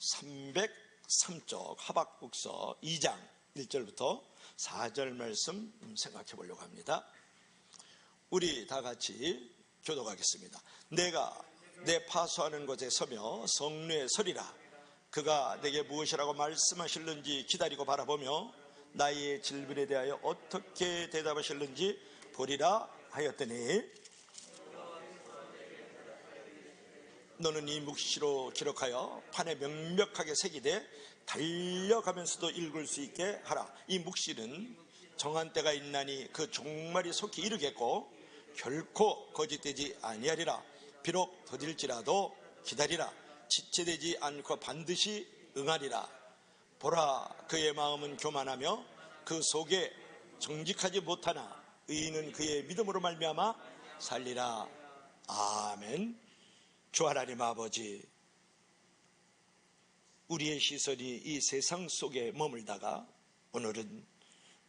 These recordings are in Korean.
303쪽 하박국서 2장 1절부터 4절 말씀 생각해 보려고 합니다. 우리 다 같이 교독하겠습니다. 내가 내 파수하는 곳에 서며 성루에 서리라. 그가 내게 무엇이라고 말씀하실는지 기다리고 바라보며 나의 질문에 대하여 어떻게 대답하실는지 보리라 하였더니, 너는 이 묵시로 기록하여 판에 명백하게 새기되 달려가면서도 읽을 수 있게 하라. 이 묵시는 정한 때가 있나니 그 종말이 속히 이르겠고 결코 거짓되지 아니하리라. 비록 더딜지라도 기다리라. 지체되지 않고 반드시 응하리라. 보라, 그의 마음은 교만하며 그 속에 정직하지 못하나 의인은 그의 믿음으로 말미암아 살리라. 아멘. 주 하나님 아버지, 우리의 시선이 이 세상 속에 머물다가 오늘은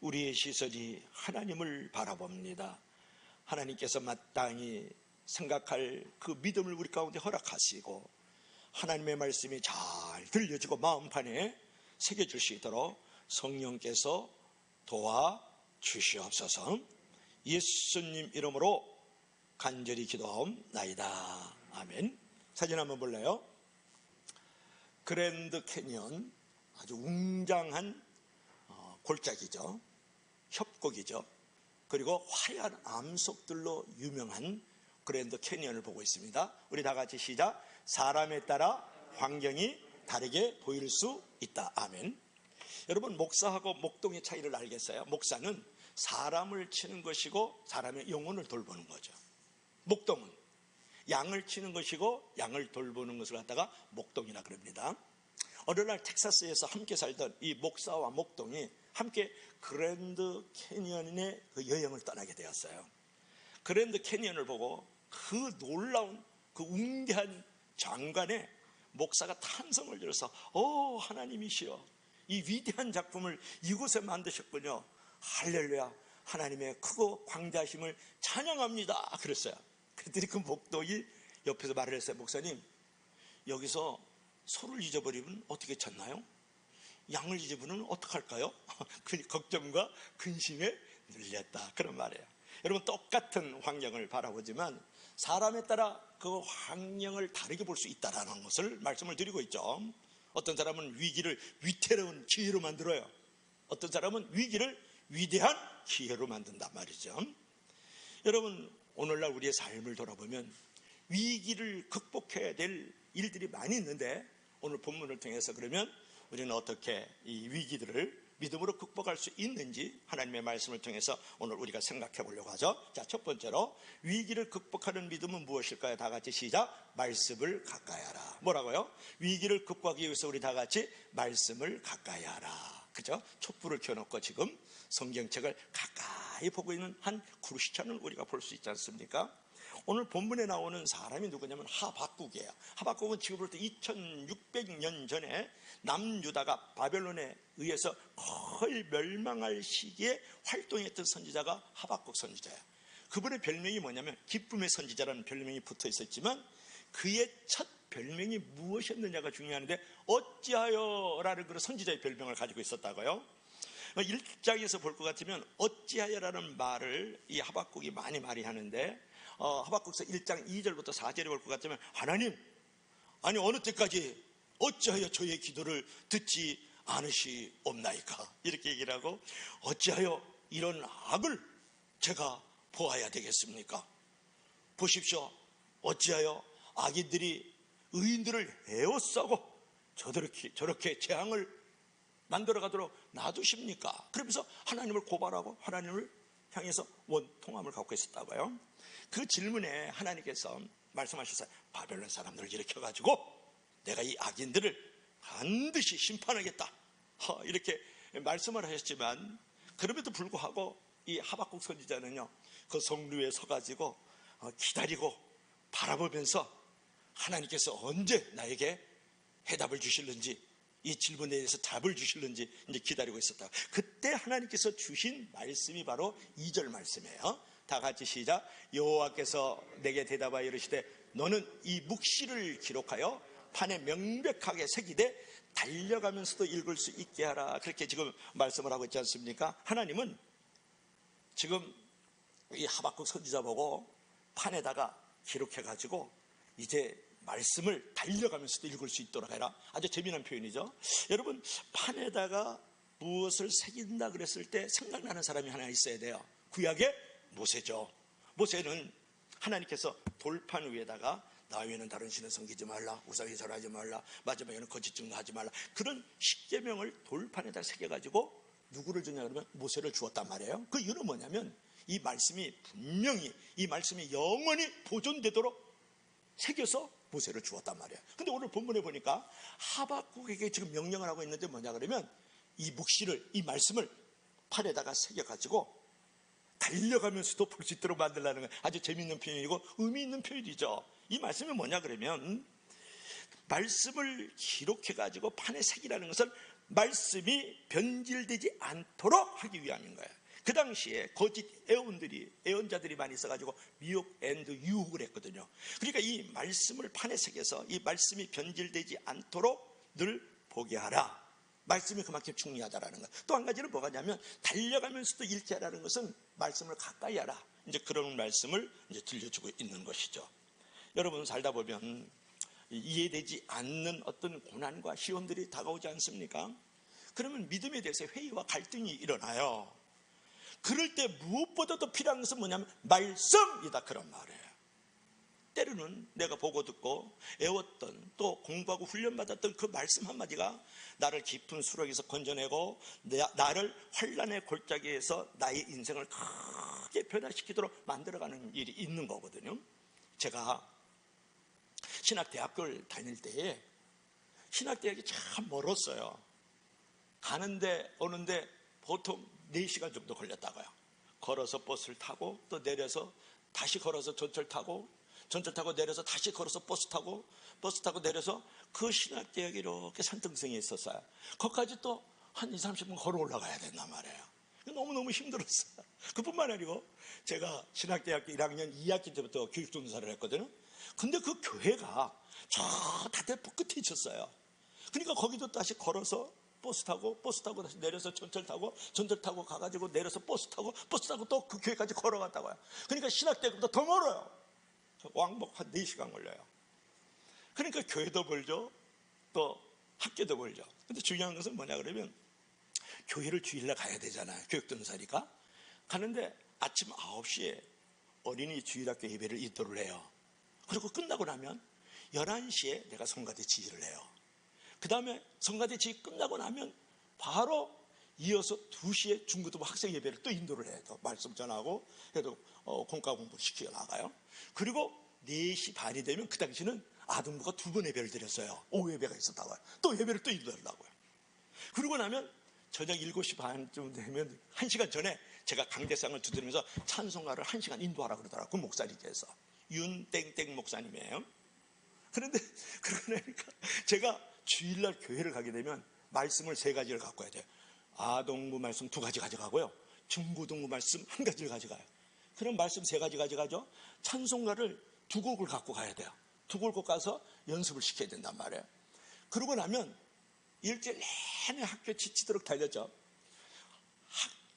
우리의 시선이 하나님을 바라봅니다. 하나님께서 마땅히 생각할 그 믿음을 우리 가운데 허락하시고 하나님의 말씀이 잘 들려지고 마음판에 새겨질 수 있도록 성령께서 도와주시옵소서. 예수님 이름으로 간절히 기도하옵나이다. 아멘. 사진 한번 볼래요? 그랜드 캐니언, 아주 웅장한 골짜기죠. 협곡이죠. 그리고 화려한 암석들로 유명한 그랜드 캐니언을 보고 있습니다. 우리 다 같이 시작. 사람에 따라 환경이 다르게 보일 수 있다. 아멘. 여러분, 목사하고 목동의 차이를 알겠어요? 목사는 사람을 치는 것이고 사람의 영혼을 돌보는 거죠. 목동은 양을 치는 것이고 양을 돌보는 것을 갖다가 목동이라 그럽니다. 어느 날 텍사스에서 함께 살던 이 목사와 목동이 함께 그랜드 캐니언의 그 여행을 떠나게 되었어요. 그랜드 캐니언을 보고 그 놀라운 그 웅대한 장관에 목사가 탄성을 들어서 하나님이시여, 이 위대한 작품을 이곳에 만드셨군요. 할렐루야, 하나님의 크고 광대하심을 찬양합니다. 그랬어요. 그랬더니 그 목동이 옆에서 말을 했어요. 목사님, 여기서 소를 잊어버리면 어떻게 찾나요? 양을 잊어버리면 어떡할까요? 그 걱정과 근심에 눌렸다. 그런 말이에요. 여러분, 똑같은 환경을 바라보지만 사람에 따라 그 환경을 다르게 볼 수 있다는 것을 말씀을 드리고 있죠. 어떤 사람은 위기를 위태로운 기회로 만들어요. 어떤 사람은 위기를 위대한 기회로 만든단 말이죠. 여러분, 오늘날 우리의 삶을 돌아보면 위기를 극복해야 될 일들이 많이 있는데, 오늘 본문을 통해서 그러면 우리는 어떻게 이 위기들을 믿음으로 극복할 수 있는지 하나님의 말씀을 통해서 오늘 우리가 생각해 보려고 하죠. 자, 첫 번째로 위기를 극복하는 믿음은 무엇일까요? 다 같이 시작. 말씀을 가까이 하라. 뭐라고요? 위기를 극복하기 위해서 우리 다 같이 말씀을 가까이 하라. 그죠? 촛불을 켜놓고 지금 성경책을 가까이 보고 있는 한 크리스찬을 우리가 볼 수 있지 않습니까? 오늘 본문에 나오는 사람이 누구냐면 하박국이에요. 하박국은 지금부터 2600년 전에 남유다가 바벨론에 의해서 거의 멸망할 시기에 활동했던 선지자가 하박국 선지자예요. 그분의 별명이 뭐냐면 기쁨의 선지자라는 별명이 붙어 있었지만 그의 첫 별명이 무엇이었느냐가 중요한데, 어찌하여라는 그런 선지자의 별명을 가지고 있었다고요. 1장에서 볼 것 같으면 어찌하여라는 말을 이 하박국이 많이 하는데, 하박국서 1장 2절부터 4절에 볼 것 같으면, 하나님, 아니 어느 때까지 어찌하여 저의 기도를 듣지 않으시옵나이까, 이렇게 얘기를 하고, 어찌하여 이런 악을 제가 보아야 되겠습니까? 보십시오, 어찌하여 악인들이 의인들을 에워싸고 저렇게 재앙을 만들어가도록 놔두십니까? 그러면서 하나님을 고발하고 하나님을 향해서 원통함을 갖고 있었다고요. 그 질문에 하나님께서 말씀하셨어요. 바벨론 사람들을 일으켜가지고 내가 이 악인들을 반드시 심판하겠다, 이렇게 말씀을 하셨지만, 그럼에도 불구하고 이 하박국 선지자는요, 그 성루에 서가지고 기다리고 바라보면서 하나님께서 언제 나에게 해답을 주실는지, 이 질문에 대해서 답을 주실는지 이제 기다리고 있었다. 그때 하나님께서 주신 말씀이 바로 2절 말씀이에요. 다 같이 시작. 여호와께서 내게 대답하여 이르시되 너는 이 묵시를 기록하여 판에 명백하게 새기되 달려가면서도 읽을 수 있게 하라. 그렇게 지금 말씀을 하고 있지 않습니까? 하나님은 지금 이 하박국 선지자 보고 판에다가 기록해가지고 이제 말씀을 달려가면서도 읽을 수 있도록 해라. 아주 재미난 표현이죠. 여러분, 판에다가 무엇을 새긴다 그랬을 때 생각나는 사람이 하나 있어야 돼요. 구약의 모세죠. 모세는 하나님께서 돌판 위에다가 나 외에는 다른 신을 섬기지 말라, 우상에 절하지 말라, 마지막에는 거짓 증거하지 말라, 그런 십계명을 돌판에다 새겨가지고 누구를 주냐 그러면 모세를 주었단 말이에요. 그 이유는 뭐냐면 이 말씀이 분명히, 이 말씀이 영원히 보존되도록 새겨서 모세를 주었단 말이에요. 근데 오늘 본문에 보니까 하박국에게 지금 명령을 하고 있는데 뭐냐 그러면 이 묵시를, 이 말씀을 판에다가 새겨가지고 달려가면서도 볼 수 있도록 만들라는 거예요. 아주 재미있는 표현이고 의미 있는 표현이죠. 이 말씀이 뭐냐 그러면 말씀을 기록해가지고 판에 새기라는 것은 말씀이 변질되지 않도록 하기 위함인 거예요. 그 당시에 거짓 애언자들이 많이 있어가지고 미혹 앤드 유혹을 했거든요. 그러니까 이 말씀을 판에 새겨서 이 말씀이 변질되지 않도록 늘 보게 하라. 말씀이 그만큼 중요하다라는 것. 또 한 가지는 뭐가냐면 달려가면서도 읽게 하라는 것은 말씀을 가까이 하라. 이제 그런 말씀을 이제 들려주고 있는 것이죠. 여러분, 살다 보면 이해되지 않는 어떤 고난과 시험들이 다가오지 않습니까? 그러면 믿음에 대해서 회의와 갈등이 일어나요. 그럴 때 무엇보다도 필요한 것은 뭐냐면 말씀이다, 그런 말이에요. 때로는 내가 보고 듣고 애웠던, 또 공부하고 훈련받았던 그 말씀 한마디가 나를 깊은 수렁에서 건져내고 나를 환난의 골짜기에서 나의 인생을 크게 변화시키도록 만들어가는 일이 있는 거거든요. 제가 신학대학교를 다닐 때에 신학대학이 참 멀었어요. 가는데 오는데 보통 4시간 정도 걸렸다고요. 걸어서 버스를 타고 또 내려서 다시 걸어서 전철 타고 내려서 다시 걸어서 버스 타고 내려서 그 신학대학이 이렇게 산등성에 있었어요. 거기까지 또 한 20-30분 걸어 올라가야 된단 말이에요. 너무너무 힘들었어요. 그뿐만 아니고 제가 신학대학교 1학년 2학기 때부터 교육전도사를 했거든요. 근데 그 교회가 저 다대포 끝에 있었어요. 그러니까 거기도 다시 걸어서 버스 타고 다시 내려서 전철 타고 가가지고 내려서 버스 타고 또 그 교회까지 걸어갔다고요. 그러니까 신학대학교보다 더 멀어요. 왕복 한 4시간 걸려요. 그러니까 교회도 멀죠, 또 학교도 멀죠. 근데 중요한 것은 뭐냐 그러면 교회를 주일날 가야 되잖아요. 교육전도사니까. 가는데 아침 9시에 어린이 주일학교 예배를 인도를 해요. 그리고 끝나고 나면 11시에 내가 성가대 지휘를 해요. 그 다음에 성가대 지휘 끝나고 나면 바로 이어서 2시에 중고등부 학생 예배를 또 인도를 해요. 또 말씀 전하고 그래도 공과 공부 시키고 나가요. 그리고 4시 반이 되면 그 당시는 아동부가 2번 예배를 드렸어요. 오후 예배가 있었다고요. 또 예배를 또 인도하려고요. 그러고 나면 저녁 7시 반쯤 되면 1시간 전에 제가 강대상을 두드리면서 찬송가를 1시간 인도하라 그러더라고요. 그 목사님께서 윤땡땡 목사님이에요. 그런데 그러고 나니까 제가 주일날 교회를 가게 되면 말씀을 3가지를 갖고 와야 돼요. 아동부 말씀 2가지 가져가고요, 중고등부 말씀 1가지를 가져가요. 그럼 말씀 3가지 가져가죠. 찬송가를 2곡을 갖고 가야 돼요. 2곡 가서 연습을 시켜야 된단 말이에요. 그러고 나면 일주일 내내 학교 지치도록 달렸죠.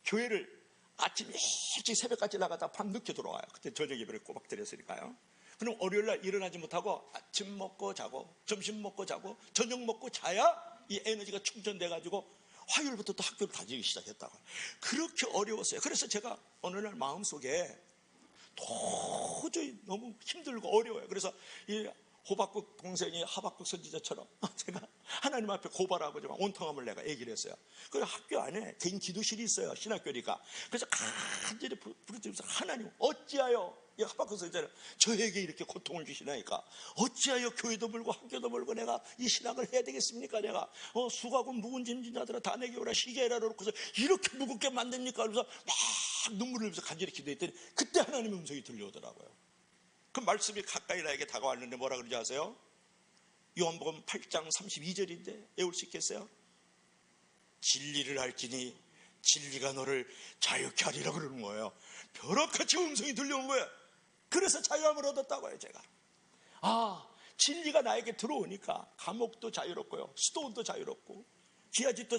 교회를 아침 일찍 새벽까지 나가다 밤 늦게 돌아와요. 그때 저녁 예배를 꼬박 드렸으니까요. 그럼 월요일날 일어나지 못하고 아침 먹고 자고 점심 먹고 자고 저녁 먹고 자야 이 에너지가 충전돼가지고 화요일부터 또 학교를 다니기 시작했다고. 그렇게 어려웠어요. 그래서 제가 어느 날 마음속에 도저히 너무 힘들고 어려워요. 그래서 이 호박국 동생이 하박국 선지자처럼 제가 하나님 앞에 고발하고 좀 온통함을 내가 얘기를 했어요. 그 학교 안에 개인 기도실이 있어요. 신학교니까. 그래서 간절히 부르짖으면서 하나님 어찌하여 이 하박국 선지자는 저에게 이렇게 고통을 주시나이까 어찌하여 교회도 멀고 학교도 멀고 내가 이 신학을 해야 되겠습니까? 내가 수고하고 묵은 짐진자들아 다 내게 오라 시게 해라 그러고서 이렇게 무겁게 만듭니까? 그러면서 막 눈물을 흘리면서 간절히 기도했더니 그때 하나님의 음성이 들려오더라고요. 그 말씀이 가까이 나에게 다가왔는데 뭐라 그러지 아세요? 요한복음 8장 32절인데 외울 수 있겠어요? 진리를 알지니 진리가 너를 자유케 하리라 그러는 거예요. 벼락같이 음성이 들려온 거예요. 그래서 자유함을 얻었다고요. 제가 진리가 나에게 들어오니까 감옥도 자유롭고요, 수도원도 자유롭고, 기아집도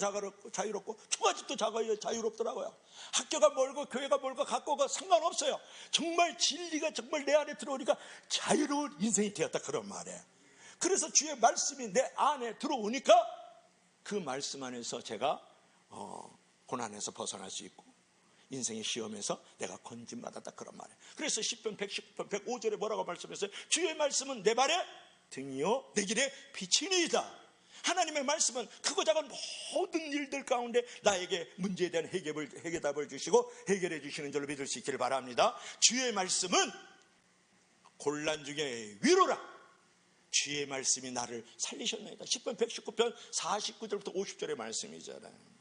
자유롭고, 초가집도 자유롭더라고요. 학교가 멀고 교회가 멀고 갖고가 상관없어요. 정말 진리가 정말 내 안에 들어오니까 자유로운 인생이 되었다, 그런 말이에요. 그래서 주의 말씀이 내 안에 들어오니까 그 말씀 안에서 제가 고난에서 벗어날 수 있고 인생의 시험에서 내가 건짐받았다, 그런 말이에요. 그래서 시편 119편 105절에 뭐라고 말씀했어요? 주의 말씀은 내 발에 등이요 내 길에 빛이니이다. 하나님의 말씀은 크고 작은 모든 일들 가운데 나에게 문제에 대한 해결답을 주시고 해결해 주시는 줄로 믿을 수 있기를 바랍니다. 주의 말씀은 곤란 중에 위로라. 주의 말씀이 나를 살리셨나이다. 시편 119편 49절부터 50절의 말씀이잖아요.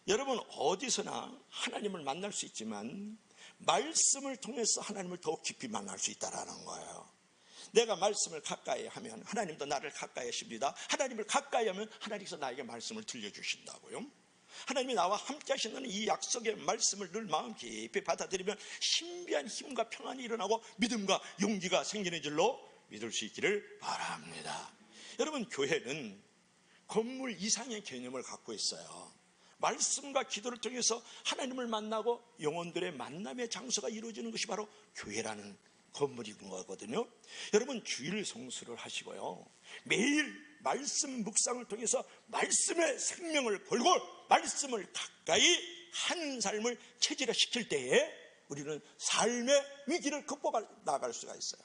여러분, 어디서나 하나님을 만날 수 있지만 말씀을 통해서 하나님을 더욱 깊이 만날 수 있다는 거예요. 내가 말씀을 가까이 하면 하나님도 나를 가까이 하십니다. 하나님을 가까이 하면 하나님께서 나에게 말씀을 들려주신다고요. 하나님이 나와 함께 하시는 이 약속의 말씀을 늘 마음 깊이 받아들이면 신비한 힘과 평안이 일어나고 믿음과 용기가 생기는 줄로 믿을 수 있기를 바랍니다. 여러분, 교회는 건물 이상의 개념을 갖고 있어요. 말씀과 기도를 통해서 하나님을 만나고 영혼들의 만남의 장소가 이루어지는 것이 바로 교회라는 건물인 거거든요. 여러분, 주일 성수를 하시고요, 매일 말씀 묵상을 통해서 말씀의 생명을 걸고 말씀을 가까이 한 삶을 체질화시킬 때에 우리는 삶의 위기를 극복해 나갈 수가 있어요.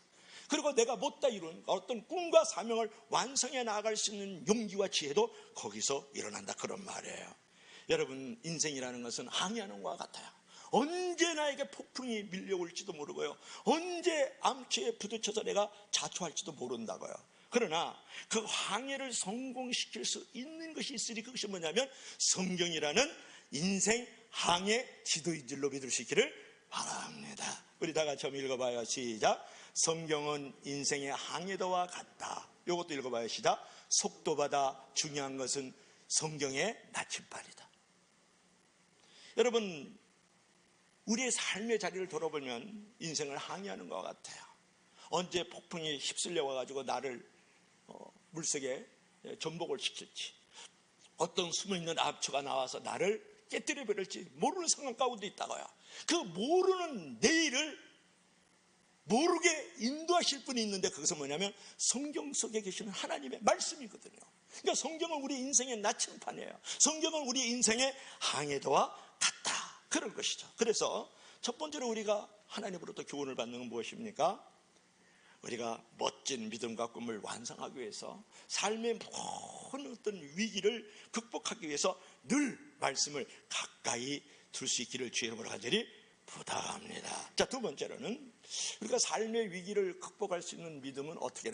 그리고 내가 못다 이룬 어떤 꿈과 사명을 완성해 나갈 수 있는 용기와 지혜도 거기서 일어난다, 그런 말이에요. 여러분, 인생이라는 것은 항해하는 것과 같아요. 언제 나에게 폭풍이 밀려올지도 모르고요, 언제 암초에 부딪혀서 내가 자초할지도 모른다고요. 그러나 그 항해를 성공시킬 수 있는 것이 있으니 그것이 뭐냐면 성경이라는 인생 항해 지도인 줄로 믿을 수 있기를 바랍니다. 우리 다 같이 한번 읽어봐요. 시작. 성경은 인생의 항해도와 같다. 이것도 읽어봐요. 시작. 속도보다 중요한 것은 성경의 나침반이다. 여러분, 우리의 삶의 자리를 돌아보면 인생을 항해하는 것 같아요. 언제 폭풍이 휩쓸려 와가지고 나를 물속에 전복을 시킬지, 어떤 숨어있는 암초가 나와서 나를 깨뜨려 버릴지 모르는 상황 가운데 있다고요. 그 모르는 내일을 모르게 인도하실 분이 있는데 그것은 뭐냐면 성경 속에 계시는 하나님의 말씀이거든요. 그러니까 성경은 우리 인생의 나침반이에요. 성경은 우리 인생의 항해도와 같다, 그런 것이죠. 그래서 첫 번째로 우리가 하나님으로부터 교훈을 받는 건 무엇입니까? 우리가 멋진 믿음과 꿈을 완성하기 위해서 삶의 모든 어떤 위기를 극복하기 위해서 늘 말씀을 가까이 둘 수 있기를 주의 이름으로 간절히 부탁합니다. 자, 두 번째로는 우리가 삶의 위기를 극복할 수 있는 믿음은 어떻게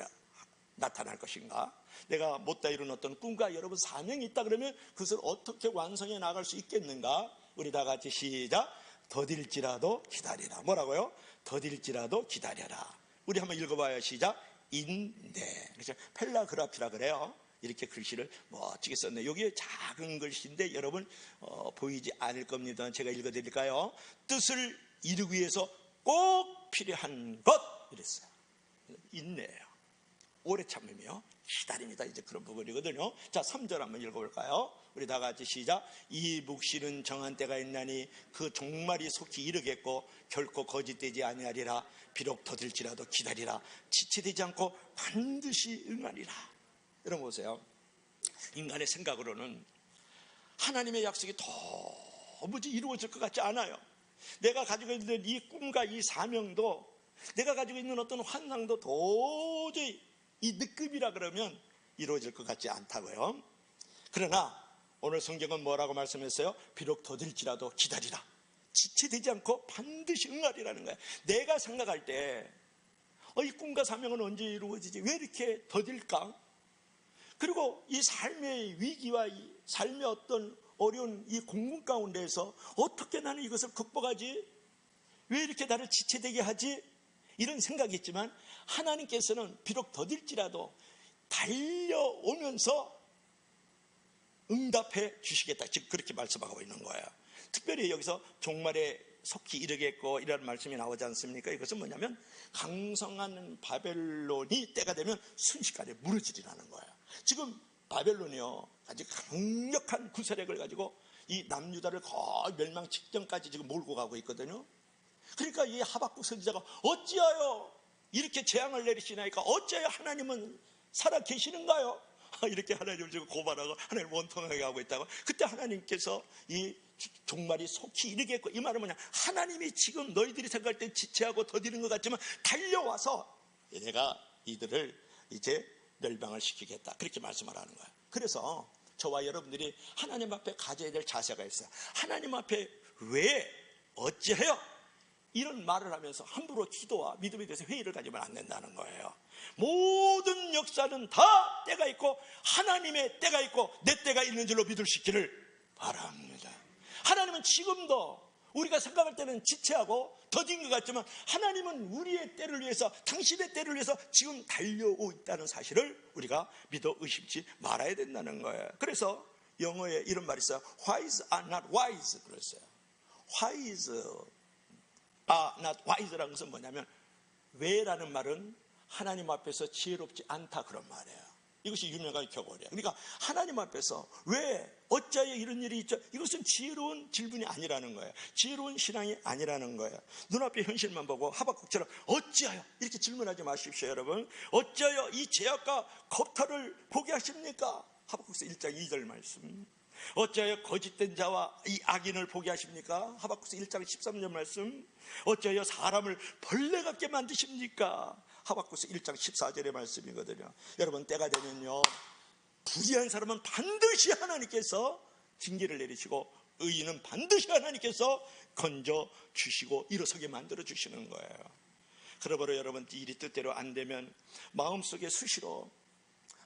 나타날 것인가? 내가 못다 이룬 어떤 꿈과 여러분 사명이 있다 그러면 그것을 어떻게 완성해 나갈 수 있겠는가? 우리 다 같이 시작. 더딜지라도 기다리라. 뭐라고요? 더딜지라도 기다려라. 우리 한번 읽어봐요. 시작. 인내. 그렇죠? 펠라그라피라 그래요. 이렇게 글씨를 멋지게 썼네요. 여기에 작은 글씨인데 여러분 보이지 않을 겁니다. 제가 읽어드릴까요? 뜻을 이루기 위해서 꼭 필요한 것, 이랬어요. 인내예요. 오래 참으며 기다립니다. 이제 그런 부분이거든요. 자, 3절 한번 읽어볼까요? 우리 다 같이 시작. 이 묵시는 정한 때가 있나니 그 종말이 속히 이르겠고 결코 거짓되지 아니하리라. 비록 더딜지라도 기다리라. 지체되지 않고 반드시 응하리라. 여러분 보세요. 인간의 생각으로는 하나님의 약속이 도무지 이루어질 것 같지 않아요. 내가 가지고 있는 이 꿈과 이 사명도, 내가 가지고 있는 어떤 환상도 도저히 이 느낌이라 그러면 이루어질 것 같지 않다고요. 그러나 오늘 성경은 뭐라고 말씀했어요? 비록 더딜지라도 기다리라. 지체되지 않고 반드시 응하리라는 거예요. 내가 생각할 때 이 꿈과 사명은 언제 이루어지지? 왜 이렇게 더딜까? 그리고 이 삶의 위기와 이 삶의 어떤 어려운 이 공분 가운데에서 어떻게 나는 이것을 극복하지? 왜 이렇게 나를 지체되게 하지? 이런 생각이 있지만 하나님께서는 비록 더딜지라도 달려오면서 응답해 주시겠다. 즉 그렇게 말씀하고 있는 거예요. 특별히 여기서 종말의 속히 이르겠고 이라는 말씀이 나오지 않습니까? 이것은 뭐냐면 강성한 바벨론이 때가 되면 순식간에 무너지리라는 거예요. 지금 바벨론이요 아주 강력한 구세력을 가지고 이 남유다를 거의 멸망 직전까지 지금 몰고 가고 있거든요. 그러니까 이 하박국 선지자가 어찌하여 이렇게 재앙을 내리시나이까? 어찌하여 하나님은 살아 계시는가요? 이렇게 하나님을 지금 고발하고 하나님을 원통하게 하고 있다고. 그때 하나님께서 이 종말이 속히 이르겠고, 이 말은 뭐냐, 하나님이 지금 너희들이 생각할 때 지체하고 더디는 것 같지만 달려와서 내가 이들을 이제 멸망을 시키겠다, 그렇게 말씀을 하는 거예요. 그래서 저와 여러분들이 하나님 앞에 가져야 될 자세가 있어요. 하나님 앞에 왜 어찌해요? 이런 말을 하면서 함부로 기도와 믿음에 대해서 회의를 가지면 안 된다는 거예요. 모든 역사는 다 때가 있고 하나님의 때가 있고 내 때가 있는 줄로 믿을 수 있기를 바랍니다. 하나님은 지금도 우리가 생각할 때는 지체하고 더딘 것 같지만 하나님은 우리의 때를 위해서, 당신의 때를 위해서 지금 달려오고 있다는 사실을 우리가 믿어 의심치 말아야 된다는 거예요. 그래서 영어에 이런 말이 있어요. Wise are not wise. 그랬어요. Wise are not wise라는 것은 뭐냐면, 왜라는 말은 하나님 앞에서 지혜롭지 않다, 그런 말이에요. 이것이 유명한 격언이에요. 그러니까 하나님 앞에서 왜, 어찌하여 이런 일이 있죠? 이것은 지혜로운 질문이 아니라는 거예요. 지혜로운 신앙이 아니라는 거예요. 눈앞에 현실만 보고 하박국처럼 어찌하여 이렇게 질문하지 마십시오, 여러분. 어찌하여 이 죄악과 겁탈을 보게 하십니까? 하박국서 1장 2절 말씀. 어찌하여 거짓된 자와 이 악인을 보게 하십니까? 하박국서 1장 13절 말씀. 어찌하여 사람을 벌레 같게 만드십니까? 하박국서 1장 14절의 말씀이거든요. 여러분, 때가 되면요, 불의한 사람은 반드시 하나님께서 징계를 내리시고 의인은 반드시 하나님께서 건져 주시고 일어서게 만들어 주시는 거예요. 그러므로 여러분, 일이 뜻대로 안 되면 마음속에 수시로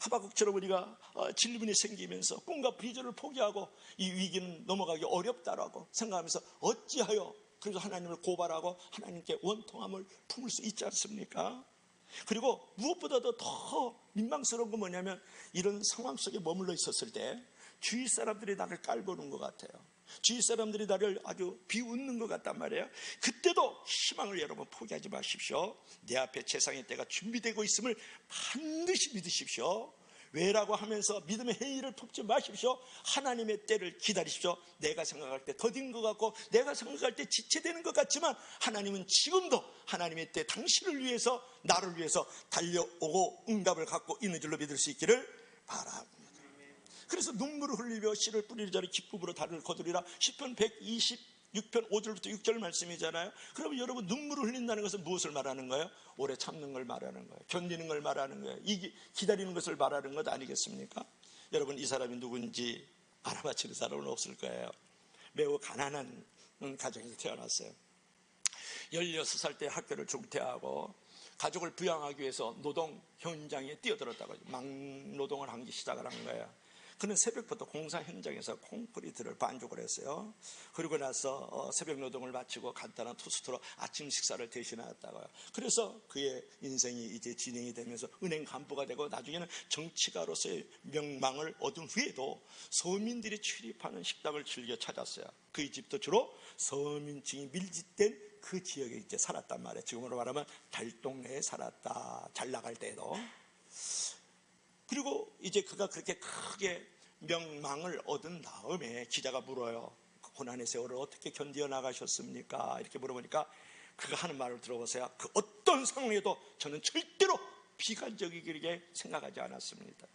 하박국처럼 우리가 질문이 생기면서 꿈과 비전을 포기하고 이 위기는 넘어가기 어렵다라고 생각하면서 어찌하여, 그래서 하나님을 고발하고 하나님께 원통함을 품을 수 있지 않습니까? 그리고 무엇보다도 더 민망스러운 건 뭐냐면, 이런 상황 속에 머물러 있었을 때 주위 사람들이 나를 깔보는 것 같아요. 주위 사람들이 나를 아주 비웃는 것 같단 말이에요. 그때도 희망을 여러분 포기하지 마십시오. 내 앞에 재상의 때가 준비되고 있음을 반드시 믿으십시오. 왜라고 하면서 믿음의 행위를 품지 마십시오. 하나님의 때를 기다리십시오. 내가 생각할 때 더딘 것 같고 내가 생각할 때 지체되는 것 같지만 하나님은 지금도 하나님의 때 당신을 위해서, 나를 위해서 달려오고 응답을 갖고 있는 줄로 믿을 수 있기를 바랍니다. 그래서 눈물을 흘리며 씨를 뿌리는 자는 기쁨으로 달을 거두리라. 시편 126편 5절부터 6절 말씀이잖아요. 그러면 여러분, 눈물을 흘린다는 것은 무엇을 말하는 거예요? 오래 참는 걸 말하는 거예요. 견디는 걸 말하는 거예요. 기다리는 것을 말하는 것 아니겠습니까? 여러분, 이 사람이 누군지 알아맞히는 사람은 없을 거예요. 매우 가난한 가정에서 태어났어요. 16살 때 학교를 중퇴하고 가족을 부양하기 위해서 노동 현장에 뛰어들었다고, 막노동을 하기 시작을 한 거예요. 그는 새벽부터 공사 현장에서 콘크리트를 반죽을 했어요. 그리고 나서 새벽 노동을 마치고 간단한 토스트로 아침 식사를 대신하였다고요. 그래서 그의 인생이 이제 진행이 되면서 은행 간부가 되고 나중에는 정치가로서의 명망을 얻은 후에도 서민들이 출입하는 식당을 즐겨 찾았어요. 그의 집도 주로 서민층이 밀집된 그 지역에 이제 살았단 말이에요. 지금으로 말하면 달동네에 살았다, 잘 나갈 때도. 그리고 이제 그가 그렇게 크게 명망을 얻은 다음에 기자가 물어요. 고난의 세월을 어떻게 견디어 나가셨습니까? 이렇게 물어보니까 그가 하는 말을 들어보세요. 그 어떤 상황에도 저는 절대로 비관적이게 생각하지 않았습니다.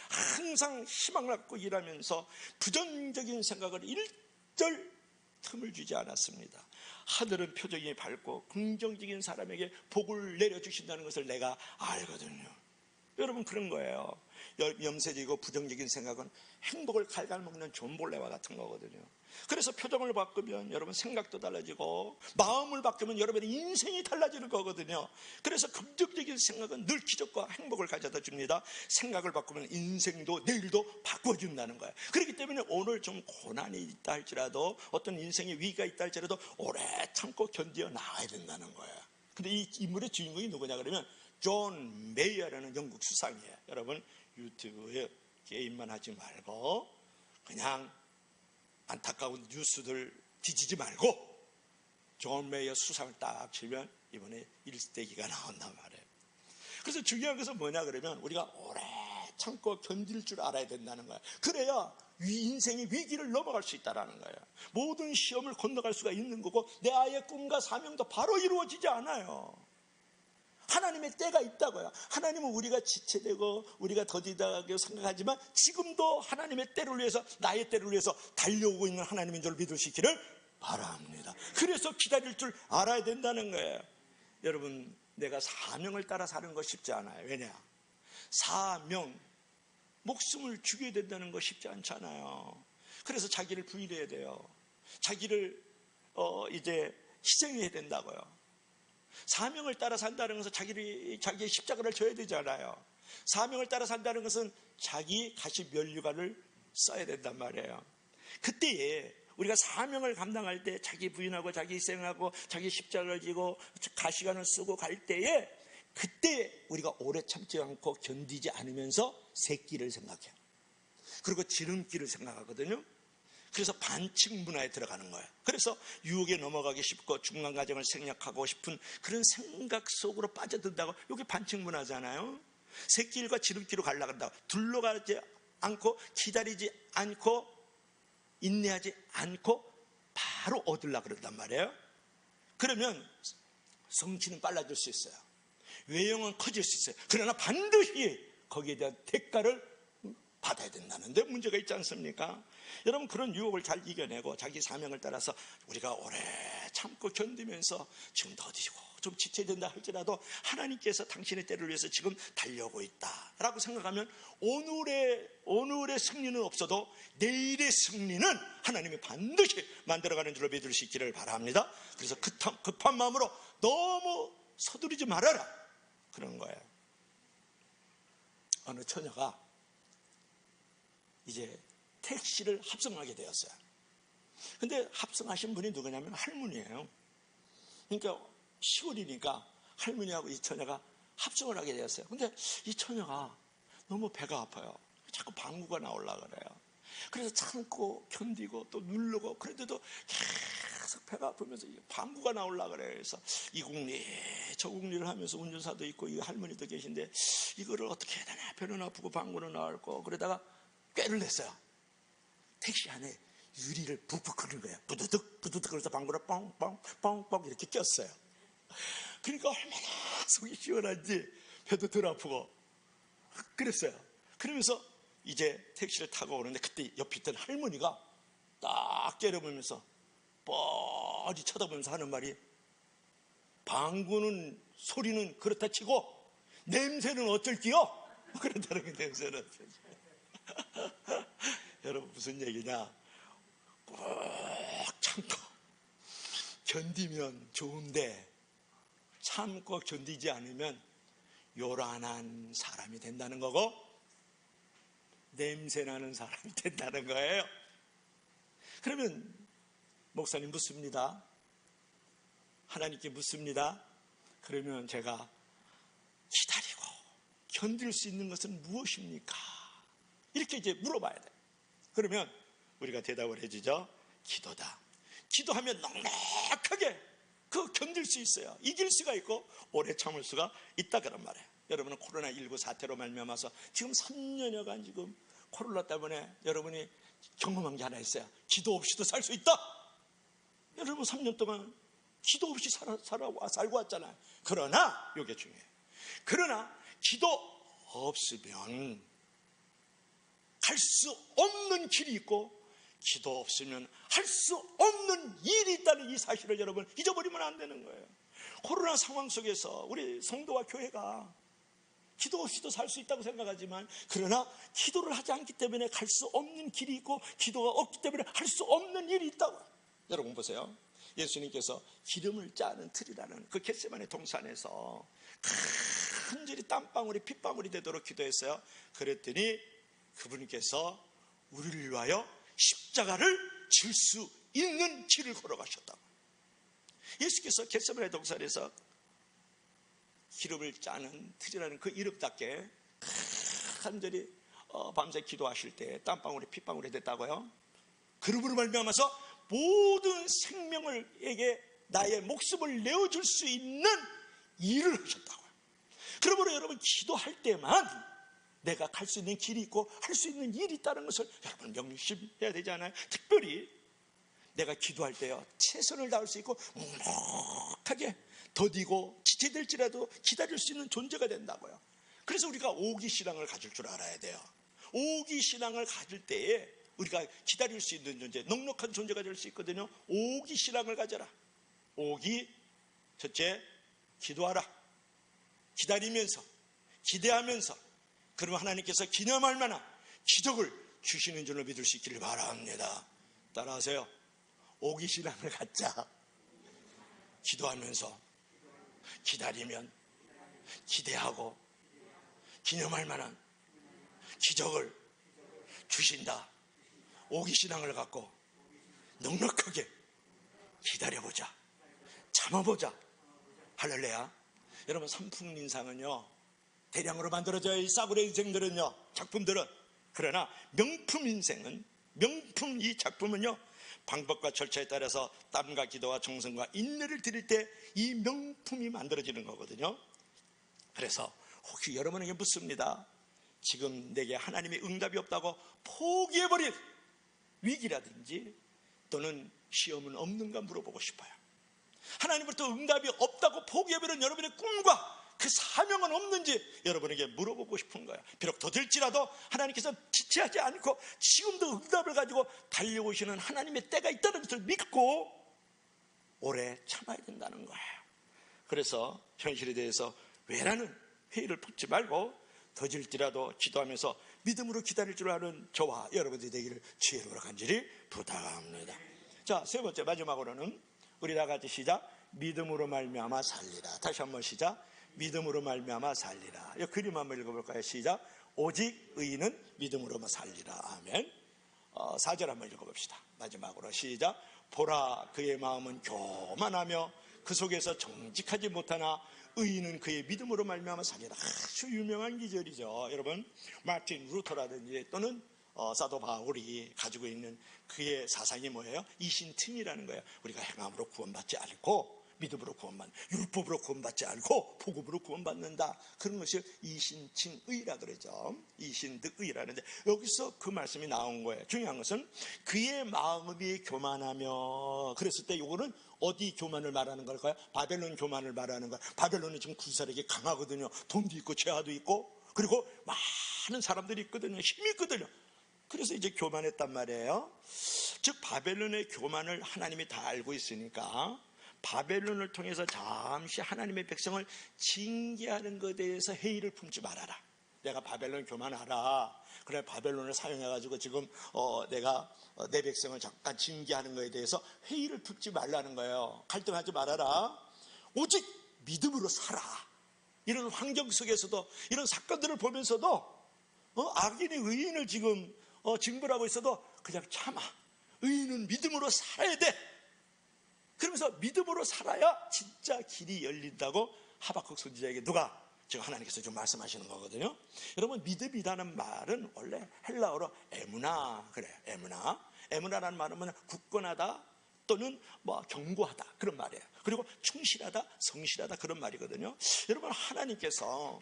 항상 희망을 갖고 일하면서 부정적인 생각을 일절 틈을 주지 않았습니다. 하늘은 표정이 밝고 긍정적인 사람에게 복을 내려주신다는 것을 내가 알거든요. 여러분, 그런 거예요. 염세적이고 부정적인 생각은 행복을 갉아먹는 존벌레와 같은 거거든요. 그래서 표정을 바꾸면 여러분 생각도 달라지고, 마음을 바꾸면 여러분의 인생이 달라지는 거거든요. 그래서 긍정적인 생각은 늘 기적과 행복을 가져다 줍니다. 생각을 바꾸면 인생도 내일도 바꿔준다는 거예요. 그렇기 때문에 오늘 좀 고난이 있다 할지라도, 어떤 인생의 위기가 있다 할지라도 오래 참고 견디어 나가야 된다는 거예요. 근데 이 인물의 주인공이 누구냐 그러면 존 메이어라는 영국 수상이에요. 여러분, 유튜브에 게임만 하지 말고 그냥 안타까운 뉴스들 뒤지지 말고 존 메이어 수상을 딱 치면 이번에 1대기가 나온단 말이에요. 그래서 중요한 것은 뭐냐 그러면 우리가 오래 참고 견딜 줄 알아야 된다는 거예요. 그래야 인생의 위기를 넘어갈 수 있다는 거예요. 모든 시험을 건너갈 수가 있는 거고 내 아이의 꿈과 사명도 바로 이루어지지 않아요. 하나님의 때가 있다고요. 하나님은 우리가 지체되고 우리가 더디다고 생각하지만 지금도 하나님의 때를 위해서, 나의 때를 위해서 달려오고 있는 하나님인 줄 믿을 수 있기를 바랍니다. 그래서 기다릴 줄 알아야 된다는 거예요. 여러분, 내가 사명을 따라 사는 거 쉽지 않아요. 왜냐? 사명, 목숨을 죽여야 된다는 거 쉽지 않잖아요. 그래서 자기를 부인해야 돼요. 자기를 이제 희생해야 된다고요. 사명을 따라 산다는 것은 자기의 십자가를 져야 되잖아요. 사명을 따라 산다는 것은 자기 가시 면류관을 써야 된단 말이에요. 그때에 우리가 사명을 감당할 때 자기 부인하고 자기 희생하고 자기 십자가를 지고 가시관을 쓰고 갈 때에 그때 우리가 오래 참지 않고 견디지 않으면서 새끼를 생각해요. 그리고 지름길을 생각하거든요. 그래서 반칙 문화에 들어가는 거예요. 그래서 유혹에 넘어가기 쉽고 중간 과정을 생략하고 싶은 그런 생각 속으로 빠져든다고. 이게 반칙 문화잖아요. 새길과 지름길로 가려고 한다고. 둘러가지 않고 기다리지 않고 인내하지 않고 바로 얻으려고 그런단 말이에요. 그러면 성취는 빨라질 수 있어요. 외형은 커질 수 있어요. 그러나 반드시 거기에 대한 대가를 받아야 된다는데 문제가 있지 않습니까? 여러분, 그런 유혹을 잘 이겨내고 자기 사명을 따라서 우리가 오래 참고 견디면서 지금 더디고 좀 지쳐야 된다 할지라도 하나님께서 당신의 때를 위해서 지금 달려오고 있다라고 생각하면 오늘의 승리는 없어도 내일의 승리는 하나님이 반드시 만들어가는 줄로 믿을 수 있기를 바랍니다. 그래서 급한 마음으로 너무 서두르지 말아라, 그런 거예요. 어느 처녀가 이제 택시를 합성하게 되었어요. 근데 합성하신 분이 누구냐면 할머니예요. 그러니까 시골이니까 할머니하고 이 처녀가 합성을 하게 되었어요. 근데 이 처녀가 너무 배가 아파요. 자꾸 방구가 나오려고 그래요. 그래서 참고 견디고 또 누르고 그런데도 계속 배가 아프면서 방구가 나오려고 그래요. 그래서 이 국리 저 국리를 하면서 운전사도 있고 이 할머니도 계신데 이거를 어떻게 해야 되나, 배는 아프고 방구는 나올 거. 그러다가 꾀를 냈어요. 택시 안에 유리를 푹푹 끄는 거예요. 부두득 부두득. 그래서 방구를 뻥뻥뻥뻥 이렇게 꼈어요. 그러니까 얼마나 속이 시원한지 배도 덜 아프고 그랬어요. 그러면서 이제 택시를 타고 오는데 그때 옆에 있던 할머니가 딱 째려보면서 뻔히 쳐다보면서 하는 말이, 방구는 소리는 그렇다 치고 냄새는 어쩔지요? 그런다는 게, 냄새는 어쩔지요. 여러분, 무슨 얘기냐? 꼭 참고 견디면 좋은데 참고 견디지 않으면 요란한 사람이 된다는 거고 냄새나는 사람이 된다는 거예요. 그러면 목사님 묻습니다. 하나님께 묻습니다. 그러면 제가 기다리고 견딜 수 있는 것은 무엇입니까? 이렇게 이제 물어봐야 돼요. 그러면 우리가 대답을 해주죠. 기도다. 기도하면 넉넉하게 그 견딜 수 있어요. 이길 수가 있고 오래 참을 수가 있다, 그런 말이에요. 여러분은 코로나19 사태로 말미암아서 지금 3년여간 지금 코로나 때문에 여러분이 경험한 게 하나 있어요. 기도 없이도 살 수 있다. 여러분 3년 동안 기도 없이 살고 왔잖아요. 그러나 이게 중요해요. 그러나 기도 없으면 갈 수 없는 길이 있고 기도 없으면 할 수 없는 일이 있다는 이 사실을 여러분 잊어버리면 안 되는 거예요. 코로나 상황 속에서 우리 성도와 교회가 기도 없이도 살 수 있다고 생각하지만, 그러나 기도를 하지 않기 때문에 갈 수 없는 길이 있고 기도가 없기 때문에 할 수 없는 일이 있다고. 여러분 보세요. 예수님께서 기름을 짜는 틀이라는 그 겟세마네 동산에서 간절히 땀방울이 핏방울이 되도록 기도했어요. 그랬더니 그분께서 우리를 위하여 십자가를 질 수 있는 길을 걸어가셨다. 예수께서 겟세마네 동산에서 기름을 짜는 틀이라는 그 이름답게 간절히 밤새 기도하실 때 땀방울이 핏방울이 됐다고요. 그러므로 말미암아서 모든 생명을에게 나의 목숨을 내어줄 수 있는 일을 하셨다고요. 그러므로 여러분, 기도할 때만 내가 갈 수 있는 길이 있고 할 수 있는 일이 있다는 것을 여러분 명심해야 되지 않아요? 특별히 내가 기도할 때요, 최선을 다할 수 있고 묵묵하게 더디고 지체될지라도 기다릴 수 있는 존재가 된다고요. 그래서 우리가 오기신앙을 가질 줄 알아야 돼요. 오기신앙을 가질 때에 우리가 기다릴 수 있는 존재, 넉넉한 존재가 될 수 있거든요. 오기신앙을 가져라. 오기, 첫째, 기도하라. 기다리면서, 기대하면서, 그러면 하나님께서 기념할 만한 기적을 주시는 줄로 믿을 수 있기를 바랍니다. 따라하세요. 오기신앙을 갖자. 기도하면서, 기다리면, 기대하고, 기념할 만한 기적을 주신다. 오기신앙을 갖고 넉넉하게 기다려보자. 참아보자. 할렐루야. 여러분, 산풍인상은요, 대량으로 만들어져요. 이 싸구려 인생들은요, 작품들은. 그러나 명품 인생은, 명품 이 작품은요, 방법과 절차에 따라서 땀과 기도와 정성과 인내를 드릴 때 이 명품이 만들어지는 거거든요. 그래서 혹시 여러분에게 묻습니다. 지금 내게 하나님의 응답이 없다고 포기해버린 위기라든지 또는 시험은 없는가 물어보고 싶어요. 하나님으로부터 응답이 없다고 포기해버린 여러분의 꿈과 그 사명은 없는지 여러분에게 물어보고 싶은 거예요. 비록 더딜지라도 하나님께서 지체하지 않고 지금도 응답을 가지고 달려오시는 하나님의 때가 있다는 것을 믿고 오래 참아야 된다는 거예요. 그래서 현실에 대해서 왜라는 회의를 품지 말고 더딜지라도 기도하면서 믿음으로 기다릴 줄 아는 저와 여러분들이 되기를 주의 이름으로 간절히 부탁합니다. 자, 세 번째, 마지막으로는 우리 다 같이 시작. 믿음으로 말미암아 살리라. 다시 한번 시작. 믿음으로 말미암아 살리라. 이 그림 한번 읽어볼까요? 시작. 오직 의인은 믿음으로만 살리라. 아멘. 4절 한번 읽어봅시다. 마지막으로 시작. 보라, 그의 마음은 교만하며 그 속에서 정직하지 못하나 의인은 그의 믿음으로 말미암아 살리라. 아주 유명한 기절이죠. 여러분, 마틴 루터라든지 또는 사도 바울이 가지고 있는 그의 사상이 뭐예요? 이신층이라는 거예요. 우리가 행함으로 구원받지 않고 믿음으로 구원받는, 율법으로 구원받지 않고 복음으로 구원받는다. 그런 것이 이신층의라 그러죠. 이신득의라는데 여기서 그 말씀이 나온 거예요. 중요한 것은 그의 마음이 교만하며, 그랬을 때 이거는 어디 교만을 말하는 걸까요? 바벨론 교만을 말하는 거예요. 바벨론이 지금 군사력이 강하거든요. 돈도 있고 재화도 있고 그리고 많은 사람들이 있거든요. 힘이 있거든요. 그래서 이제 교만했단 말이에요. 즉 바벨론의 교만을 하나님이 다 알고 있으니까 바벨론을 통해서 잠시 하나님의 백성을 징계하는 것에 대해서 회의를 품지 말아라. 내가 바벨론 교만하라. 그래 바벨론을 사용해가지고 지금 내가 내 백성을 잠깐 징계하는 것에 대해서 회의를 품지 말라는 거예요. 갈등하지 말아라. 오직 믿음으로 살아. 이런 환경 속에서도 이런 사건들을 보면서도 악인이 의인을 지금 징벌하고 있어도 그냥 참아. 의인은 믿음으로 살아야 돼. 그러면서 믿음으로 살아야 진짜 길이 열린다고 하박국 선지자에게 누가 지금 하나님께서 좀 말씀하시는 거거든요. 여러분, 믿음이라는 말은 원래 헬라어로 에무나 그래요. 에무나라는 말은 뭐냐? 굳건하다 또는 뭐 견고하다 그런 말이에요. 그리고 충실하다, 성실하다 그런 말이거든요. 여러분, 하나님께서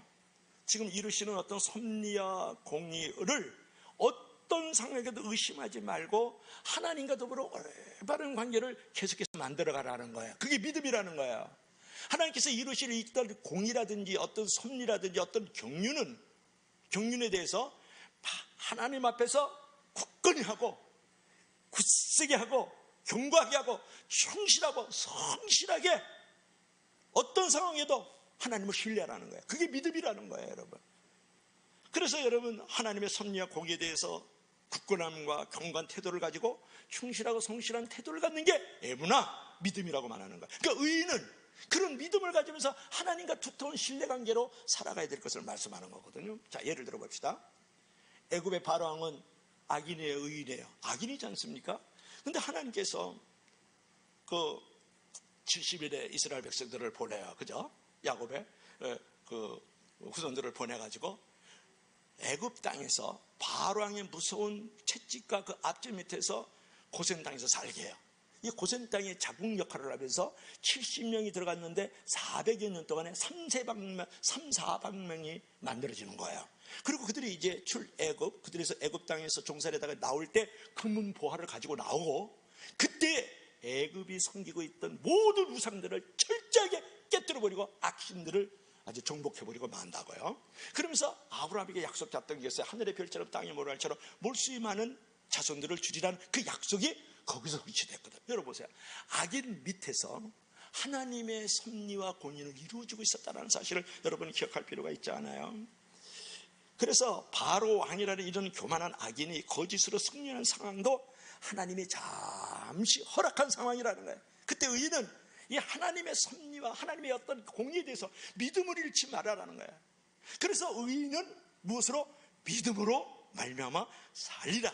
지금 이루시는 어떤 섭리와 공의를 어떤 상황에도 의심하지 말고 하나님과 더불어 올바른 관계를 계속해서 만들어가라는 거예요. 그게 믿음이라는 거예요. 하나님께서 이루실 어떤 공의라든지 어떤 섭리라든지 어떤 경륜에 대해서 하나님 앞에서 굳건히 하고 굳세게 하고 견고하게 하고 충실하고 성실하게 어떤 상황에도 하나님을 신뢰하라는 거예요. 그게 믿음이라는 거예요, 여러분. 그래서 여러분, 하나님의 섭리와 공의에 대해서 굳건함과 견고한 태도를 가지고 충실하고 성실한 태도를 갖는 게 에무나 믿음이라고 말하는 거예요. 그러니까 의인은 그런 믿음을 가지면서 하나님과 두터운 신뢰관계로 살아가야 될 것을 말씀하는 거거든요. 자, 예를 들어 봅시다. 애굽의 바로왕은 악인이에요, 의인이에요? 악인이지 않습니까? 근데 하나님께서 그 70일의 이스라엘 백성들을 보내요. 그죠? 야곱의 그 후손들을 보내가지고 애굽 땅에서 바로왕의 무서운 채찍과 그 앞질 밑에서 고생 당해서 살게 해요. 이 고센 땅에 자국 역할을 하면서 70명이 들어갔는데 400여 년 동안에 400명이 만들어지는 거예요. 그리고 그들이 이제 출애굽, 그들에서 애굽 땅에서 종살이다가 나올 때 금은 보화를 가지고 나오고, 그때 애굽이 섬기고 있던 모든 우상들을 철저하게 깨뜨려버리고 악신들을 아주 정복해버리고 만다고요. 그러면서 아브라함에게 약속 잡던 게 있어요. 하늘의 별처럼 땅의 모래알처럼 몰수히 많은 자손들을 주리라는 그 약속이 거기서 위치됐거든. 여러분 보세요. 악인 밑에서 하나님의 섭리와 공의는 이루어지고 있었다는 사실을 여러분이 기억할 필요가 있지 않아요? 그래서 바로 왕이라는 이런 교만한 악인이 거짓으로 승리하는 상황도 하나님이 잠시 허락한 상황이라는 거예요. 그때 의인은 이 하나님의 섭리와 하나님의 어떤 공의에 대해서 믿음을 잃지 말아라는 거예요. 그래서 의인은 무엇으로? 믿음으로 말미암아 살리라.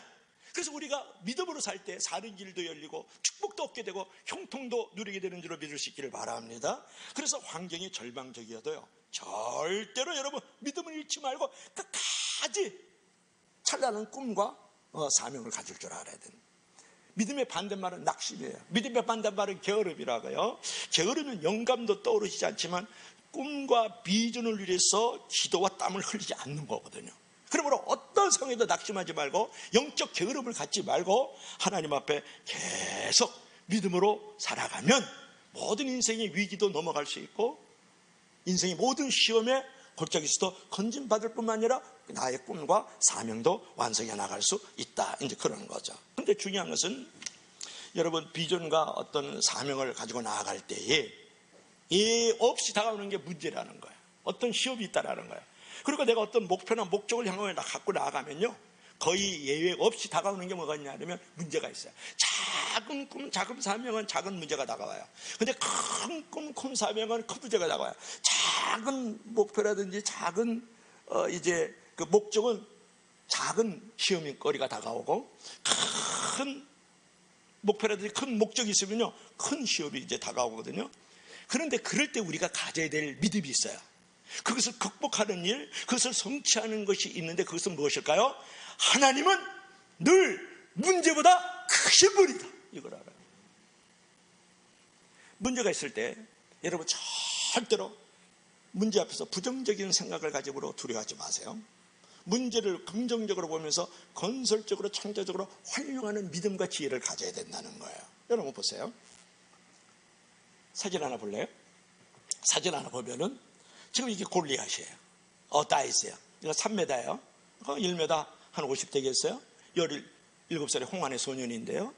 그래서 우리가 믿음으로 살 때 사는 길도 열리고 축복도 얻게 되고 형통도 누리게 되는 줄로 믿을 수 있기를 바랍니다. 그래서 환경이 절망적이어도요, 절대로 여러분 믿음을 잃지 말고 끝까지 찬란한 꿈과 사명을 가질 줄 알아야 됩니다. 믿음의 반대말은 낙심이에요. 믿음의 반대말은 게으름이라고요. 게으름은 영감도 떠오르지 않지만 꿈과 비전을 위해서 기도와 땀을 흘리지 않는 거거든요. 그러므로 어떤 상황에도 낙심하지 말고 영적 게으름을 갖지 말고 하나님 앞에 계속 믿음으로 살아가면 모든 인생의 위기도 넘어갈 수 있고 인생의 모든 시험에 골짜기에서도 건진받을 뿐만 아니라 나의 꿈과 사명도 완성해 나갈 수 있다. 이제 그런 거죠. 근데 중요한 것은 여러분 비전과 어떤 사명을 가지고 나아갈 때에 예 없이 다가오는 게 문제라는 거예요. 어떤 시험이 있다라는 거예요. 그리고 내가 어떤 목표나 목적을 향해 갖고 나아가면요, 거의 예외 없이 다가오는 게 뭐가 있냐면 문제가 있어요. 작은 꿈, 작은 사명은 작은 문제가 다가와요. 근데 큰 꿈, 큰 사명은 큰 문제가 다가와요. 작은 목표라든지 작은 이제 그 목적은 작은 시험거리가 다가오고, 큰 목표라든지 큰 목적이 있으면요, 큰 시험이 이제 다가오거든요. 그런데 그럴 때 우리가 가져야 될 믿음이 있어요. 그것을 극복하는 일, 그것을 성취하는 것이 있는데 그것은 무엇일까요? 하나님은 늘 문제보다 크신 분이다. 이걸 알아요. 문제가 있을 때 여러분 절대로 문제 앞에서 부정적인 생각을 가지고 두려워하지 마세요. 문제를 긍정적으로 보면서 건설적으로 창조적으로 활용하는 믿음과 지혜를 가져야 된다는 거예요. 여러분 보세요. 사진 하나 볼래요? 사진 하나 보면은 지금 이게 골리앗이에요. 다윗이에요. 이거 3m예요. 1m 한 50 되겠어요? 17살의 홍안의 소년인데요.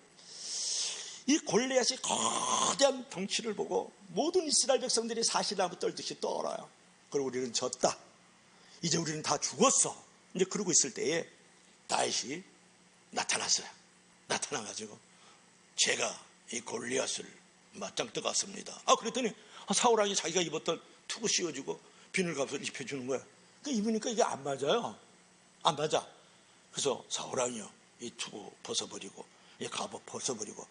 이 골리앗이 거대한 덩치를 보고 모든 이스라엘 백성들이 사시나무 떨듯이 떨어요. 그리고 우리는 졌다. 이제 우리는 다 죽었어. 이제 그러고 있을 때에 다윗이 나타났어요. 나타나가지고 제가 이 골리앗을 맞짱 뜨갔습니다. 그랬더니 사울 왕이 자기가 입었던 투구 씌워주고 비늘갑옷을 입혀주는 거야. 입으니까 이게 안 맞아요. 안 맞아. 그래서 사울 왕이요, 이 투구 벗어버리고 이 갑옷 벗어버리고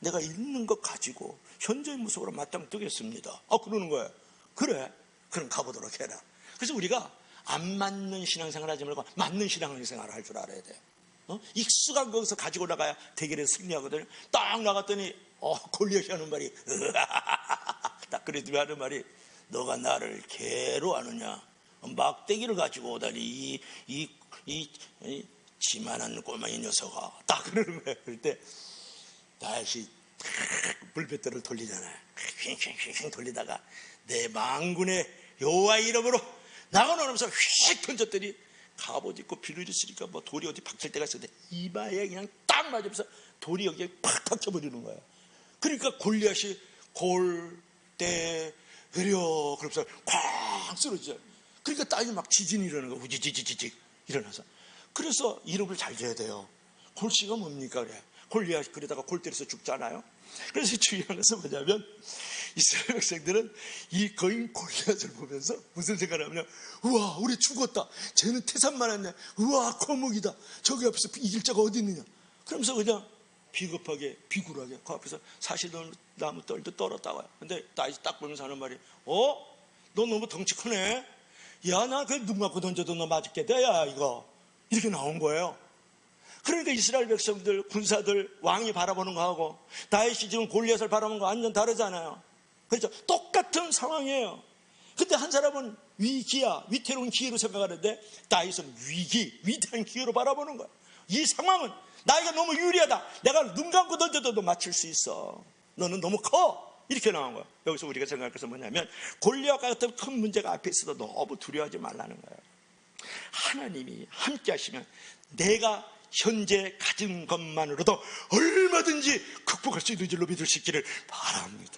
내가 있는 것 가지고 현저의 무속으로 맞짱 뜨겠습니다. 그러는 거예요. 그래, 그럼 가보도록 해라. 그래서 우리가 안 맞는 신앙생활 하지 말고 맞는 신앙생활을 할 줄 알아야 돼요. 익숙한 거기서 가지고 나가야 대결에서 승리하거든요. 딱 나갔더니 골리앗이 하는 말이 딱 그랬더니 하는 말이, 너가 나를 개로 아느냐? 막대기를 가지고 오다니 이 지만한 꼬마이 녀석아. 딱 그러는 거예요. 그럴 때 다시 불볕대를 돌리잖아요. 휙 돌리다가 내 망군의 여호와의 이름으로 나가노면서 휙 던졌더니 갑옷 입고 비늘이 쓰니까 뭐 돌이 어디 박힐 때가 있었는데 이마에 그냥 딱 맞으면서 돌이 여기에 팍 박혀버리는 거예요. 그러니까 골리앗이 골대 으려 그러면서 쾅 쓰러져요. 그러니까 땅이 막 지진이 일어나는 거예요. 우지지지직 일어나서. 그래서 이름을 잘 줘야 돼요. 골씨가 뭡니까? 그래. 골리앗이 그러다가 골 때려서 죽잖아요. 그래서 중요한 것은 뭐냐면 이스라엘 백성들은 이 거인 골리앗을 보면서 무슨 생각을 하냐면, 우와 우리 죽었다. 쟤는 태산만 했네. 우와 거목이다. 저기 앞에서 이길 자가 어디 있느냐. 그러면서 그냥 비겁하게 비굴하게 그 앞에서 사시나무 떨도 떨었다고요. 근데 다윗이 딱 보면서 하는 말이, 너 너무 덩치 크네. 야, 나 그 눈 맞고 던져도 너 맞을게 돼야 이거. 이렇게 나온 거예요. 그러니까 이스라엘 백성들, 군사들, 왕이 바라보는 거하고 다윗이 지금 골리앗을 바라보는 거 완전 다르잖아요. 그렇죠? 똑같은 상황이에요. 근데 한 사람은 위기야, 위태로운 기회로 생각하는데 다윗은 위대한 기회로 바라보는 거야. 이 상황은 나에게 너무 유리하다. 내가 눈 감고 던져도 맞출 수 있어. 너는 너무 커. 이렇게 나온 거야. 여기서 우리가 생각할 것은 뭐냐면 골리앗과 같은 큰 문제가 앞에 있어도 너무 두려워하지 말라는 거예요. 하나님이 함께 하시면 내가 현재 가진 것만으로도 얼마든지 극복할 수 있는 줄로 믿을 수 있기를 바랍니다.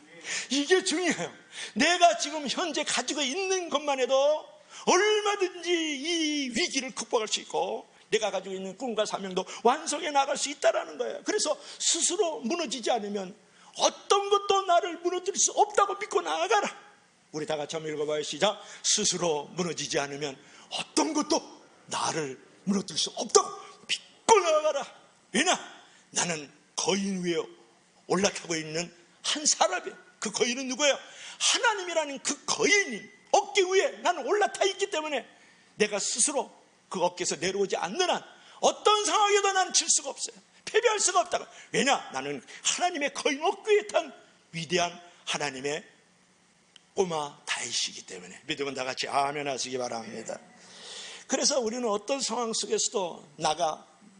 이게 중요해요. 내가 지금 현재 가지고 있는 것만 해도 얼마든지 이 위기를 극복할 수 있고 내가 가지고 있는 꿈과 사명도 완성해 나갈 수 있다는 거예요. 그래서 스스로 무너지지 않으면 어떤 것도 나를 무너뜨릴 수 없다고 믿고 나아가라. 우리 다 같이 한번 읽어봐요. 시작. 스스로 무너지지 않으면 어떤 것도 나를 무너뜨릴 수 없다고 믿고 나아가라. 왜냐? 나는 거인 위에 올라타고 있는 한 사람이에요. 그 거인은 누구예요? 하나님이라는 그 거인이 어깨 위에 나는 올라타 있기 때문에 내가 스스로 그 어깨에서 내려오지 않는 한 어떤 상황에도 나는 질 수가 없어요. 패배할 수가 없다고. 왜냐? 나는 하나님의 거인 어깨 위에 탄 위대한 하나님의 꼬마 다윗이기 때문에. 믿으면 다 같이 아멘 하시기 바랍니다. 그래서 우리는 어떤 상황 속에서도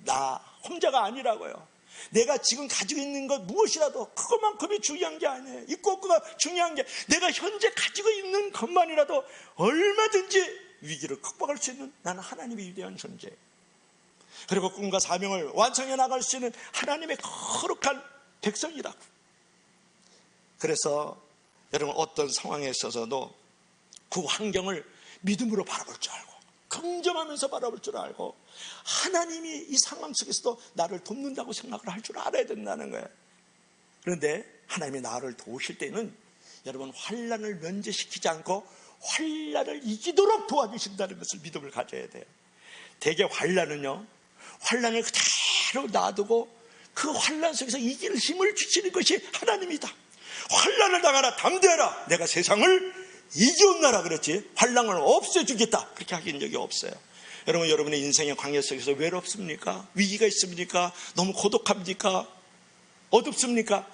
나 혼자가 아니라고요. 내가 지금 가지고 있는 것 무엇이라도 그것만큼이 중요한 게 아니에요. 있고 없고가 중요한 게 내가 현재 가지고 있는 것만이라도 얼마든지 위기를 극복할 수 있는 나는 하나님의 위대한 존재. 그리고 꿈과 사명을 완성해 나갈 수 있는 하나님의 거룩한 백성이라고. 그래서 여러분 어떤 상황에 있어서도 그 환경을 믿음으로 바라볼 줄 알고 긍정하면서 바라볼 줄 알고 하나님이 이 상황 속에서도 나를 돕는다고 생각을 할 줄 알아야 된다는 거예요. 그런데 하나님이 나를 도우실 때는 여러분 환난을 면제시키지 않고 환난을 이기도록 도와주신다는 것을 믿음을 가져야 돼요. 대개 환난은요, 환난을 그대로 놔두고 그 환난 속에서 이길 힘을 주시는 것이 하나님이다. 환난을 당하라, 담대하라, 내가 세상을 이기었나라 그랬지 환난을 없애주겠다 그렇게 하긴 적이 없어요. 여러분, 여러분의 인생의 광야 속에서 외롭습니까? 위기가 있습니까? 너무 고독합니까? 어둡습니까?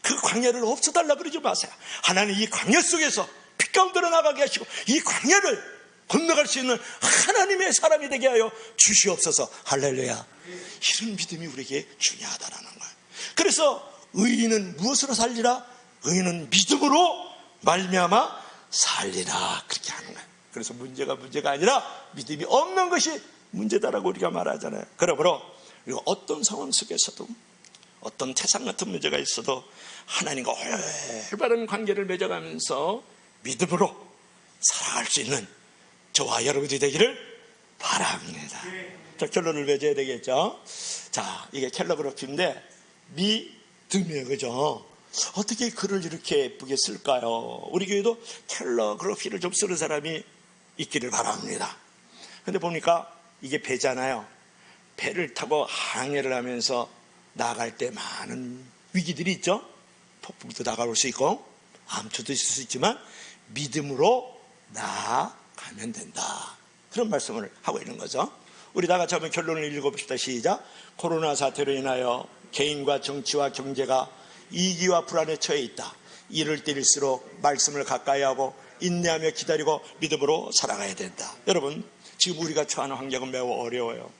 그 광야를 없애달라 그러지 마세요. 하나님 이 광야 속에서 빛 가운데로 나가게 하시고 이 광야를 건너갈 수 있는 하나님의 사람이 되게 하여 주시옵소서. 할렐루야. 이런 믿음이 우리에게 중요하다라는 거예요. 그래서 의인은 무엇으로 살리라? 의인은 믿음으로 말미암아 살리라 그렇게 하는 거예요. 그래서 문제가 아니라 믿음이 없는 것이 문제다라고 우리가 말하잖아요. 그러므로 우리가 어떤 상황 속에서도 어떤 태산 같은 문제가 있어도 하나님과 올바른 관계를 맺어가면서 믿음으로 살아갈 수 있는 저와 여러분들이 되기를 바랍니다. 자, 결론을 맺어야 되겠죠. 자, 이게 캘러그래피인데 믿음이에요, 그죠? 어떻게 글을 이렇게 예쁘게 쓸까요? 우리 교회도 캘러그래피를 좀 쓰는 사람이 있기를 바랍니다. 근데 보니까 이게 배잖아요. 배를 타고 항해를 하면서 나갈 때 많은 위기들이 있죠. 폭풍도 다가올 수 있고 암초도 있을 수 있지만 믿음으로 나아가면 된다. 그런 말씀을 하고 있는 거죠. 우리 다 같이 한번 결론을 읽어봅시다. 시작. 코로나 사태로 인하여 개인과 정치와 경제가 위기와 불안에 처해 있다. 이럴 때일수록 말씀을 가까이 하고 인내하며 기다리고 믿음으로 살아가야 된다. 여러분, 지금 우리가 처하는 환경은 매우 어려워요.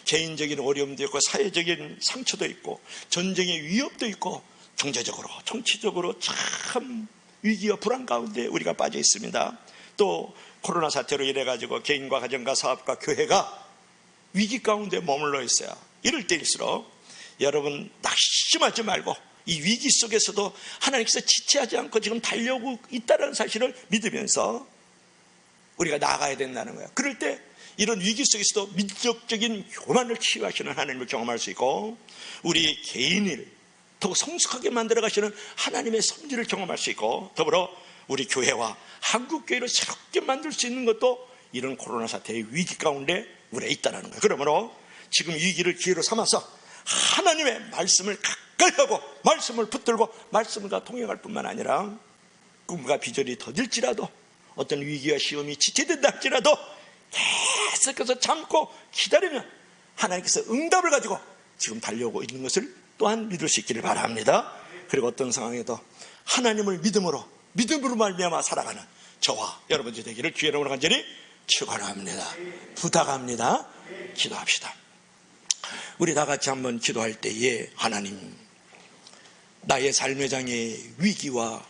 개인적인 어려움도 있고 사회적인 상처도 있고 전쟁의 위협도 있고 경제적으로 정치적으로 참 위기와 불안 가운데 우리가 빠져 있습니다. 또 코로나 사태로 인해 가지고 개인과 가정과 사업과 교회가 위기 가운데 머물러 있어요. 이럴 때일수록 여러분 낙심하지 말고 이 위기 속에서도 하나님께서 지체하지 않고 지금 달려오고 있다는 사실을 믿으면서 우리가 나아가야 된다는 거예요. 그럴 때 이런 위기 속에서도 민족적인 교만을 치유하시는 하나님을 경험할 수 있고 우리 개인을 더 성숙하게 만들어 가시는 하나님의 섭리를 경험할 수 있고 더불어 우리 교회와 한국교회를 새롭게 만들 수 있는 것도 이런 코로나 사태의 위기 가운데 우리에 있다는 거예요. 그러므로 지금 위기를 기회로 삼아서 하나님의 말씀을 가까이 하고 말씀을 붙들고 말씀과 동행할 뿐만 아니라 꿈과 비전이 더딜지라도 어떤 위기와 시험이 지체된다 할지라도 계속해서 참고 기다리면 하나님께서 응답을 가지고 지금 달려오고 있는 것을 또한 믿을 수 있기를 바랍니다. 그리고 어떤 상황에도 하나님을 믿음으로 말미암아 살아가는 저와 여러분들 되기를 주의 이름으로 간절히 축원합니다. 부탁합니다. 기도합시다. 우리 다 같이 한번 기도할 때에 하나님, 나의 삶의 장의 위기와